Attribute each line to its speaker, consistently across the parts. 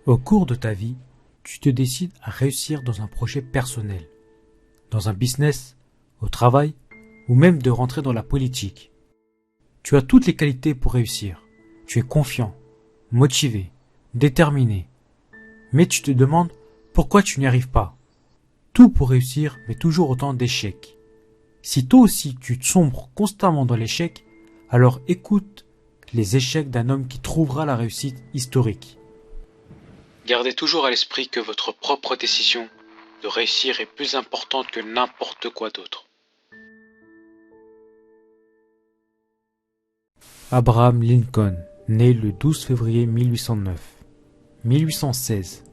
Speaker 1: Au cours de ta vie, tu te décides à réussir dans un projet personnel, dans un business, au travail, ou même de rentrer dans la politique. Tu as toutes les qualités pour réussir. Tu es confiant, motivé, déterminé. Mais tu te demandes pourquoi tu n'y arrives pas. Tout pour réussir, mais toujours autant d'échecs. Si toi aussi tu sombres constamment dans l'échec, alors écoute les échecs d'un homme qui trouvera la réussite historique.
Speaker 2: Gardez toujours à l'esprit que votre propre décision de réussir est plus importante que n'importe quoi d'autre.
Speaker 1: Abraham Lincoln, né le 12 février 1809. 1816.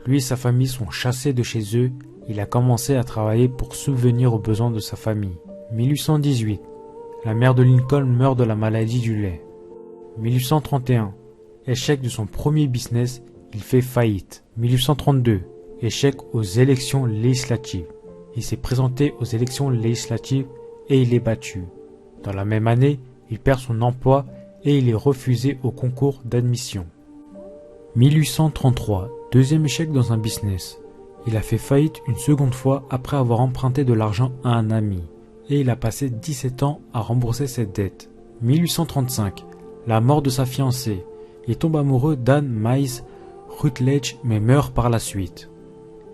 Speaker 1: Lui et sa famille sont chassés de chez eux. Il a commencé à travailler pour subvenir aux besoins de sa famille. 1818. La mère de Lincoln meurt de la maladie du lait. 1831. Échec de son premier business, il fait faillite. 1832. Échec aux élections législatives. Il s'est présenté aux élections législatives et il est battu. Dans la même année, il perd son emploi et il est refusé au concours d'admission. 1833. Deuxième échec dans un business. Il a fait faillite une seconde fois après avoir emprunté de l'argent à un ami. Et il a passé 17 ans à rembourser cette dette. 1835. La mort de sa fiancée. Il tombe amoureux d'Anne Miles Rutledge mais meurt par la suite.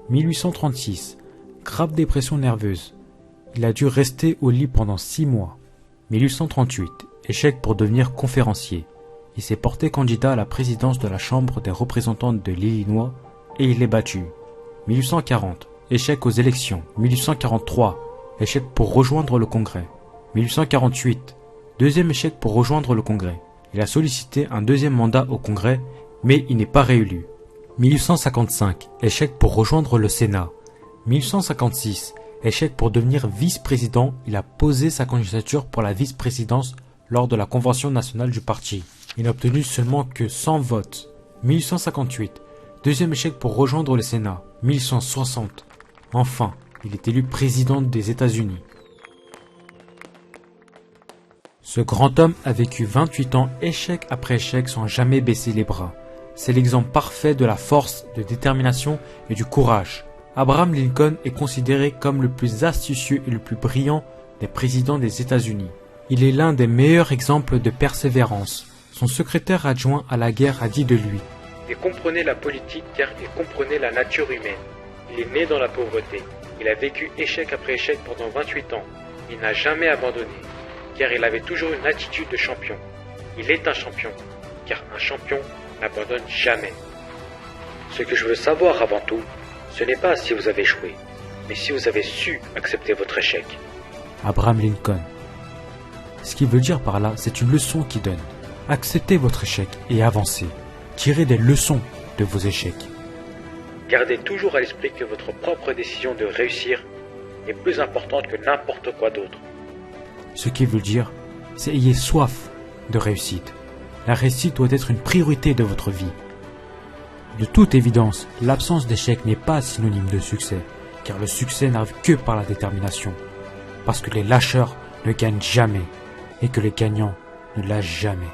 Speaker 1: 1836. Grave dépression nerveuse. Il a dû rester au lit pendant 6 mois. 1838. Échec pour devenir conférencier. Il s'est porté candidat à la présidence de la Chambre des représentants de l'Illinois et il est battu. 1840. Échec aux élections. 1843. Échec pour rejoindre le Congrès. 1848. Deuxième échec pour rejoindre le Congrès. Il a sollicité un deuxième mandat au Congrès, mais il n'est pas réélu. 1855. Échec pour rejoindre le Sénat. 1856. Échec pour devenir vice-président. Il a posé sa candidature pour la vice-présidence lors de la convention nationale du parti. Il n'a obtenu seulement que 100 votes. 1858. Deuxième échec pour rejoindre le Sénat. 1860. Enfin, il est élu président des États-Unis. Ce grand homme a vécu 28 ans échec après échec sans jamais baisser les bras. C'est l'exemple parfait de la force, de détermination et du courage. Abraham Lincoln est considéré comme le plus astucieux et le plus brillant des présidents des États-Unis. Il est l'un des meilleurs exemples de persévérance. Son secrétaire adjoint à la guerre a dit de lui:
Speaker 3: Il comprenait la politique car il comprenait la nature humaine. Il est né dans la pauvreté. Il a vécu échec après échec pendant 28 ans. Il n'a jamais abandonné, car il avait toujours une attitude de champion. Il est un champion, car un champion n'abandonne jamais. Ce que je veux savoir avant tout, ce n'est pas si vous avez échoué, mais si vous avez su accepter votre échec.
Speaker 1: Abraham Lincoln. Ce qu'il veut dire par là, c'est une leçon qu'il donne. Acceptez votre échec et avancez. Tirez des leçons de vos échecs.
Speaker 3: Gardez toujours à l'esprit que votre propre décision de réussir est plus importante que n'importe quoi d'autre.
Speaker 1: Ce qu'il veut dire, c'est ayez soif de réussite. La réussite doit être une priorité de votre vie. De toute évidence, l'absence d'échec n'est pas synonyme de succès, car le succès n'arrive que par la détermination. Parce que les lâcheurs ne gagnent jamais, et que les gagnants ne lâchent jamais.